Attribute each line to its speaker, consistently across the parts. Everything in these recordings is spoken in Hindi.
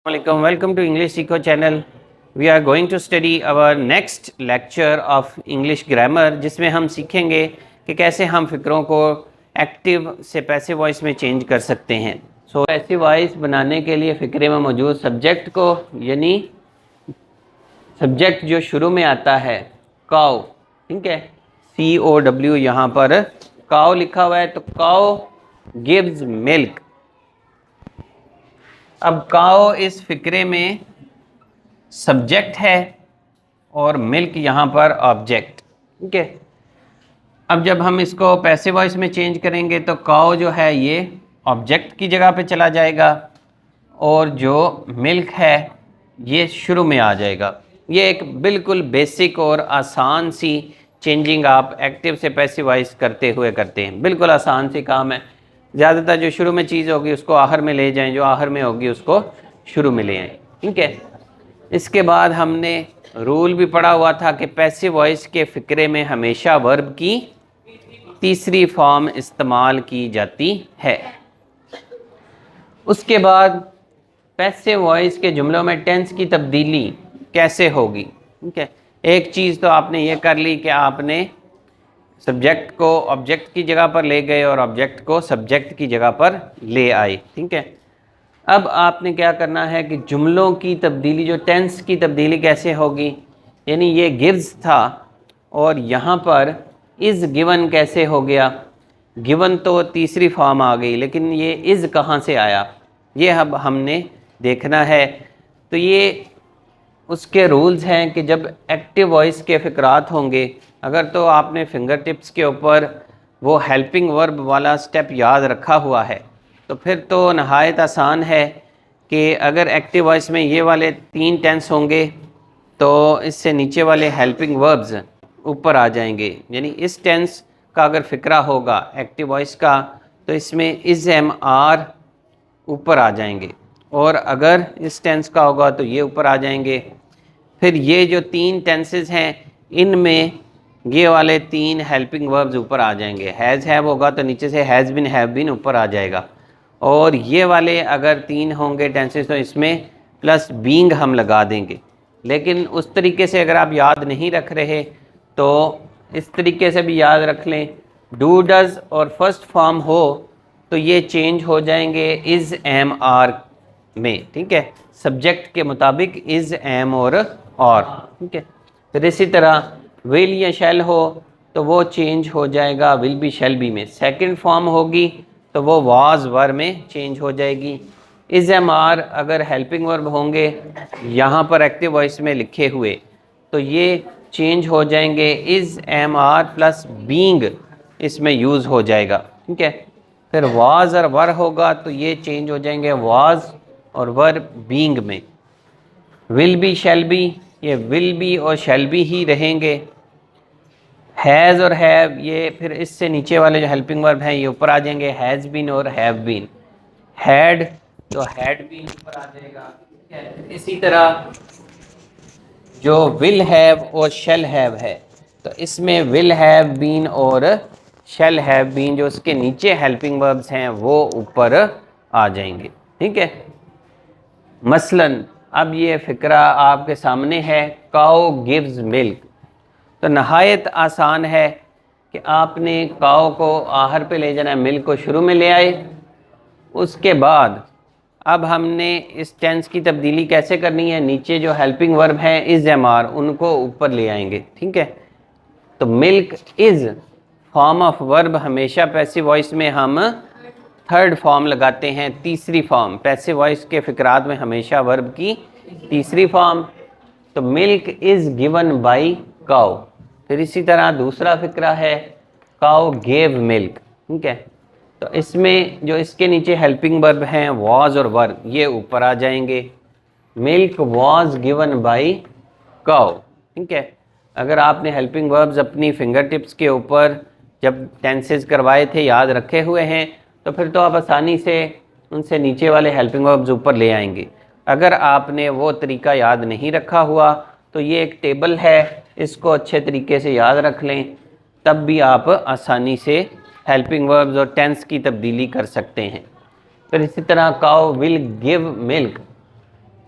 Speaker 1: Assalamualaikum. Welcome to English Seeker channel. We are going to study our next lecture of English grammar जिसमें हम सीखेंगे कि कैसे हम फ़िक्रों को एक्टिव से पैसिव वॉइस में चेंज कर सकते हैं। पैसिव वॉइस बनाने के लिए फ़िक्रे में मौजूद सब्जेक्ट को यानी सब्जेक्ट जो शुरू में आता है काउ, ठीक है, COW, यहाँ पर काउ लिखा हुआ है तो काउ गिव्स मिल्क। अब काउ इस फिक्रे में सब्जेक्ट है और मिल्क यहाँ पर ऑब्जेक्ट, ठीक है। अब जब हम इसको पैसिव वॉइस में चेंज करेंगे तो काउ जो है ये ऑब्जेक्ट की जगह पे चला जाएगा और जो मिल्क है ये शुरू में आ जाएगा। ये एक बिल्कुल बेसिक और आसान सी चेंजिंग आप एक्टिव से पैसिव वॉइस करते हुए करते हैं। बिल्कुल आसान सी काम है। ज़्यादातर जो शुरू में चीज़ होगी उसको आखिर में ले जाएं, जो आखिर में होगी उसको शुरू में ले आएं, ठीक है। इसके बाद हमने रूल भी पढ़ा हुआ था कि पैसिव वॉइस के फ़िक्रे में हमेशा वर्ब की तीसरी फॉर्म इस्तेमाल की जाती है। उसके बाद पैसिव वॉइस के जुमलों में टेंस की तब्दीली कैसे होगी, ठीक है। एक चीज़ तो आपने ये कर ली कि आपने सब्जेक्ट को ऑब्जेक्ट की जगह पर ले गए और ऑब्जेक्ट को सब्जेक्ट की जगह पर ले आए, ठीक है। अब आपने क्या करना है कि जुमलों की तब्दीली, जो टेंस की तब्दीली कैसे होगी, यानी ये गिव्स था और यहाँ पर इज़ गिवन कैसे हो गया। गिवन तो तीसरी फॉर्म आ गई, लेकिन ये इज़ कहाँ से आया ये अब हमने देखना है। तो ये उसके रूल्स हैं कि जब एक्टिव वॉइस के फ़िक्रात होंगे, अगर तो आपने फिंगर टिप्स के ऊपर वो हेल्पिंग वर्ब वाला स्टेप याद रखा हुआ है तो फिर तो नहायत आसान है कि अगर एक्टिव वॉइस में ये वाले 3 टेंस होंगे तो इससे नीचे वाले हेल्पिंग वर्ब्स ऊपर आ जाएंगे। यानी इस टेंस का अगर फ़िक्रा होगा एक्टिव वॉइस का तो इसमें इज़ एम आर ऊपर आ जाएंगे, और अगर इस टेंस का होगा तो ये ऊपर आ जाएंगे। फिर ये जो 3 टेंसेस हैं इनमें ये वाले 3 हेल्पिंग वर्ब्स ऊपर आ जाएंगे। हैज़ हैव होगा तो नीचे से हैज़ बिन हैव बिन ऊपर आ जाएगा, और ये वाले अगर 3 होंगे टेंसेस तो इसमें प्लस बीइंग हम लगा देंगे। लेकिन उस तरीके से अगर आप याद नहीं रख रहे तो इस तरीके से भी याद रख लें। डू डज और फर्स्ट फॉर्म हो तो ये चेंज हो जाएंगे इज़ एम आर में, ठीक है, सब्जेक्ट के मुताबिक इज़ एम और, ठीक है। फिर इसी तरह विल या शैल हो तो वो चेंज हो जाएगा विल बी शैल बी में। सेकंड फॉर्म होगी तो वो वाज वर में चेंज हो जाएगी। इज़ एम आर अगर हेल्पिंग वर्ब होंगे यहाँ पर एक्टिव वॉइस में लिखे हुए तो ये चेंज हो जाएंगे is am are plus being इसमें यूज़ हो जाएगा, ठीक है। फिर वाज और वर होगा तो ये चेंज हो जाएंगे वाज और वर बीइंग में। विल बी शैल बी ये विल बी और शैल बी ही रहेंगे। हैज़ और हैव ये फिर इससे नीचे वाले जो हेल्पिंग वर्ब हैं ये ऊपर आ जाएंगे, हैज़ बीन और हैव बीन। हैड तो हैड बीन ऊपर आ जाएगा, ठीक है। इसी तरह जो विल हैव और शैल हैव है तो इसमें विल हैव बीन और शैल हैव बीन जो उसके नीचे हेल्पिंग वर्ब्स हैं वो ऊपर आ जाएंगे, ठीक है। मसलन अब ये फ़िक्रा आपके सामने है काउ गिव्स मिल्क, तो नहायत आसान है कि आपने काउ को आखिर पे ले जाना है, मिल्क को शुरू में ले आए। उसके बाद अब हमने इस टेंस की तब्दीली कैसे करनी है, नीचे जो हेल्पिंग वर्ब हैं इज़ एम आर उनको ऊपर ले आएंगे, ठीक है। तो milk is form of verb हमेशा पैसिव वॉइस में हम थर्ड फॉर्म लगाते हैं, तीसरी फॉर्म। पैसिव वॉइस के फ़िक्रात में हमेशा वर्ब की तीसरी फॉर्म। तो milk is given by cow. फिर इसी तरह दूसरा फ़िक्रा है काउ गेव मिल्क, ठीक है। तो इसमें जो इसके नीचे हेल्पिंग वर्ब हैं वाज और वर ये ऊपर आ जाएंगे। Milk was given by cow, ठीक है। अगर आपने हेल्पिंग वर्ब्स अपनी फिंगर टिप्स के ऊपर जब टेंसेस करवाए थे याद रखे हुए हैं तो फिर तो आप आसानी से उनसे नीचे वाले हेल्पिंग वर्ब्स ऊपर ले आएंगे। अगर आपने वो तरीका याद नहीं रखा हुआ तो ये एक टेबल है, इसको अच्छे तरीके से याद रख लें, तब भी आप आसानी से हेल्पिंग वर्ब्स और टेंस की तब्दीली कर सकते हैं। फिर इसी तरह काउ विल गिव मिल्क,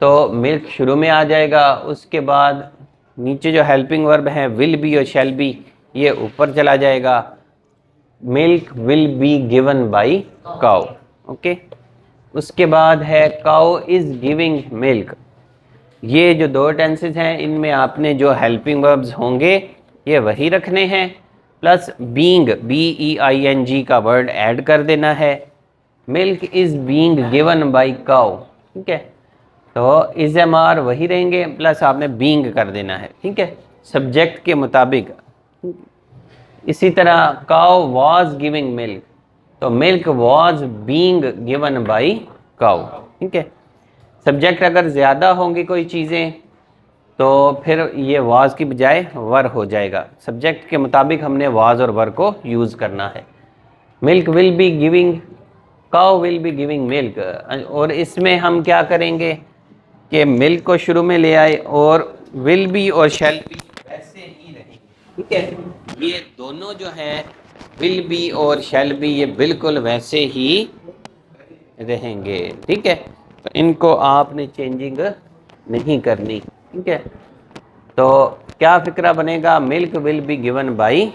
Speaker 1: तो मिल्क शुरू में आ जाएगा, उसके बाद नीचे जो हेल्पिंग वर्ब है विल बी और शैल बी ये ऊपर चला जाएगा। Milk will be given by cow. Okay, उसके बाद है काउ इज गिविंग मिल्क। ये जो दो टेंसेस हैं इनमें आपने जो हेल्पिंग वर्ब्स होंगे ये वही रखने हैं, प्लस बीइंग BEING का वर्ड ऐड कर देना है। Milk is being given by cow, ठीक है, तो इज एम आर वही रहेंगे, प्लस आपने बीइंग कर देना है, ठीक है, सब्जेक्ट के मुताबिक। इसी तरह काउ वाज गिविंग मिल्क, तो milk was being given by cow, ठीक है। सब्जेक्ट अगर ज़्यादा होंगी कोई चीज़ें तो फिर ये वाज की बजाय वर हो जाएगा। सब्जेक्ट के मुताबिक हमने वाज और वर को यूज़ करना है। Milk will be giving, cow will be giving milk, और इसमें हम क्या करेंगे कि मिल्क को शुरू में ले आए और विल बी और शैल बी वैसे ही रहेंगे, ठीक है। ये दोनों जो हैं विल बी और शैल बी ये बिल्कुल वैसे ही रहेंगे, ठीक है, तो इनको आपने चेंजिंग नहीं करनी, ठीक है। तो क्या फिक्रा बनेगा, milk will be given by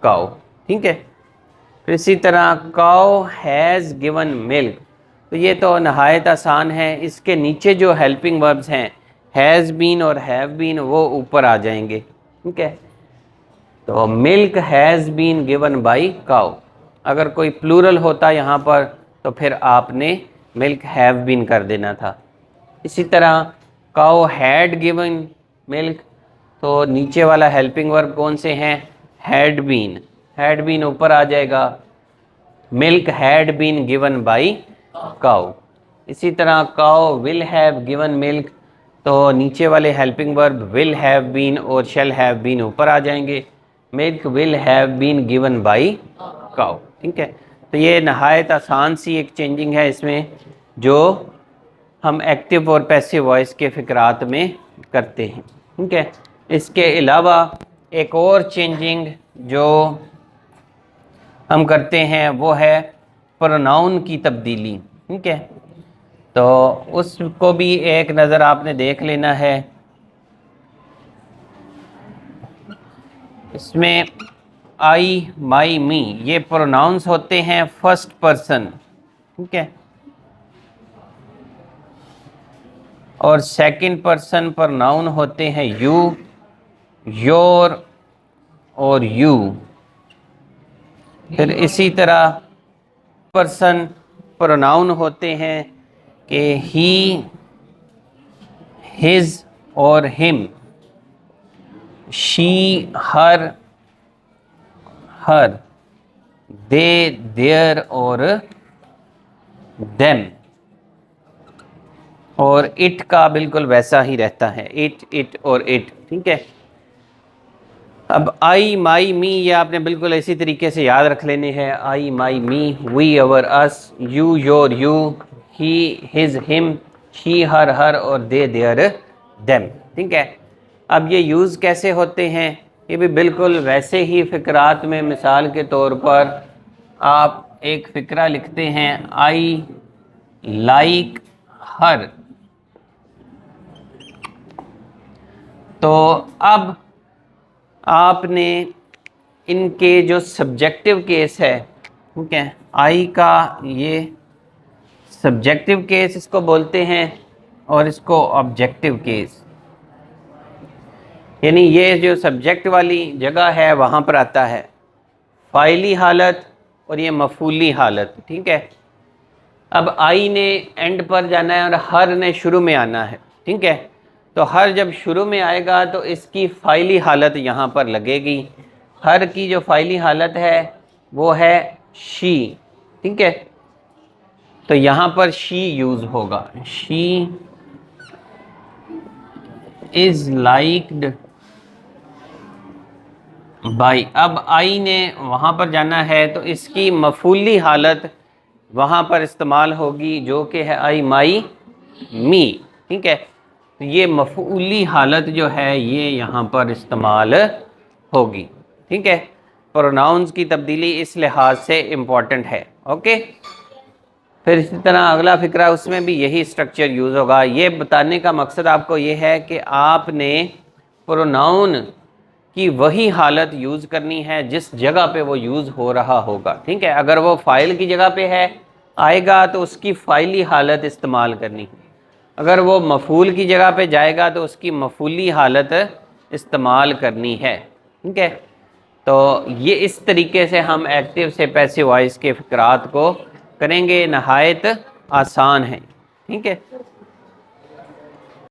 Speaker 1: cow, ठीक है। फिर इसी तरह काउ हैज़ गिवन मिल्क, तो ये तो नहायत आसान है। इसके नीचे जो हेल्पिंग वर्ब्स हैं हैज़ बीन और हैव बीन वो ऊपर आ जाएंगे, ठीक है। तो milk has been given by cow, अगर कोई प्लूरल होता यहाँ पर तो फिर आपने मिल्क हैव बीन कर देना था। इसी तरह काउ हैड गिवन मिल्क, तो नीचे वाला हेल्पिंग वर्ब कौन से हैं, हैड बीन ऊपर आ जाएगा। Milk had been given by cow. इसी तरह cow will have given milk, तो नीचे वाले helping verb will have been और शैल हैव बीन ऊपर आ जाएंगे। Milk will have been given by cow, ठीक है। तो ये नहायत आसान सी एक चेंजिंग है इसमें जो हम एक्टिव और पैसिव वॉइस के फ़िक्रात में करते हैं, ठीक है। इसके अलावा एक और चेंजिंग जो हम करते हैं वो है प्रोनाउन की तब्दीली, ठीक है। तो उसको भी एक नज़र आपने देख लेना है। इसमें आई, माई, मी ये प्रोनाउंस होते हैं फर्स्ट पर्सन, ठीक है, और सेकंड पर्सन प्रोनाउन होते हैं यू, योर और यू। फिर इसी तरह पर्सन प्रोनाउन होते हैं कि ही, हिज और him, she, her, her, they, their और देम, और इट का बिल्कुल वैसा ही रहता है, इट और इट, ठीक है। अब आई, माई, मी ये आपने बिल्कुल इसी तरीके से याद रख लेने हैं। I, my, me, we, our, us, you, your, you, he, his, him, she, her, her और दे, देयर, देम, ठीक है। अब ये यूज़ कैसे होते हैं, ये भी बिल्कुल वैसे ही फ़िक्रात में। मिसाल के तौर पर आप एक फ़िक्रा लिखते हैं आई लाइक हर, तो अब आपने इनके जो सब्जेक्टिव केस है, ठीक है, आई का ये सब्जेक्टिव केस इसको बोलते हैं और इसको ऑब्जेक्टिव केस, यानी ये जो सब्जेक्ट वाली जगह है वहाँ पर आता है फ़ाइली हालत और ये मफ़ूली हालत, ठीक है। अब आई ने एंड पर जाना है और हर ने शुरू में आना है, ठीक है। तो हर जब शुरू में आएगा तो इसकी फ़ाइली हालत यहाँ पर लगेगी। हर की जो फ़ाइली हालत है वो है शी, ठीक है, तो यहाँ पर शी यूज़ होगा। She is liked by. अब आई ने वहाँ पर जाना है तो इसकी मफ़ूली हालत वहाँ पर इस्तेमाल होगी जो कि है आई, माई, मी, ठीक है। तो ये मफ़ूली हालत जो है ये यहाँ पर इस्तेमाल होगी, ठीक है। प्रोनाउंस की तब्दीली इस लिहाज से इम्पॉर्टेंट है, ओके। फिर इसी तरह अगला फ़िक्रा, उसमें भी यही स्ट्रक्चर यूज़ होगा। ये बताने का मकसद आपको ये है कि आपने प्रोनाउन की वही हालत यूज़ करनी है जिस जगह पे वो यूज़ हो रहा होगा। ठीक है, अगर वो फ़ाइल की जगह पे है आएगा तो उसकी फ़ाइली हालत इस्तेमाल करनी है, अगर वो मफ़ूल की जगह पे जाएगा तो उसकी मफ़ूली हालत इस्तेमाल करनी है। ठीक है, तो ये इस तरीके से हम एक्टिव से पैसिव वॉइस के फ़िक्रात को करेंगे, नहायत आसान है। ठीक है।